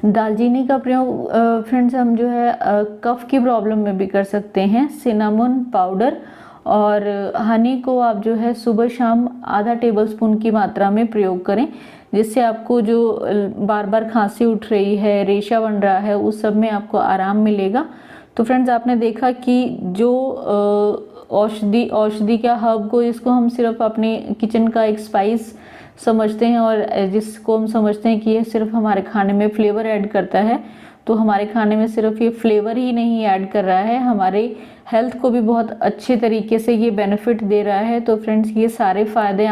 दालचीनी का प्रयोग फ्रेंड्स हम जो है कफ की प्रॉब्लम में भी कर सकते हैं। सिनामन पाउडर और हनी को आप जो है सुबह शाम आधा टेबलस्पून की मात्रा में प्रयोग करें, जिससे आपको जो बार बार खांसी उठ रही है, रेशा बन रहा है, उस सब में आपको आराम मिलेगा। तो फ्रेंड्स आपने देखा कि जो औषधि क्या हर्ब को, इसको हम सिर्फ अपने किचन का एक स्पाइस समझते हैं और जिसको हम समझते हैं कि ये सिर्फ हमारे खाने में फ्लेवर ऐड करता है, तो हमारे खाने में सिर्फ ये फ्लेवर ही नहीं ऐड कर रहा है, हमारे हेल्थ को भी बहुत अच्छे तरीके से ये बेनिफिट दे रहा है। तो फ्रेंड्स ये सारे फ़ायदे आप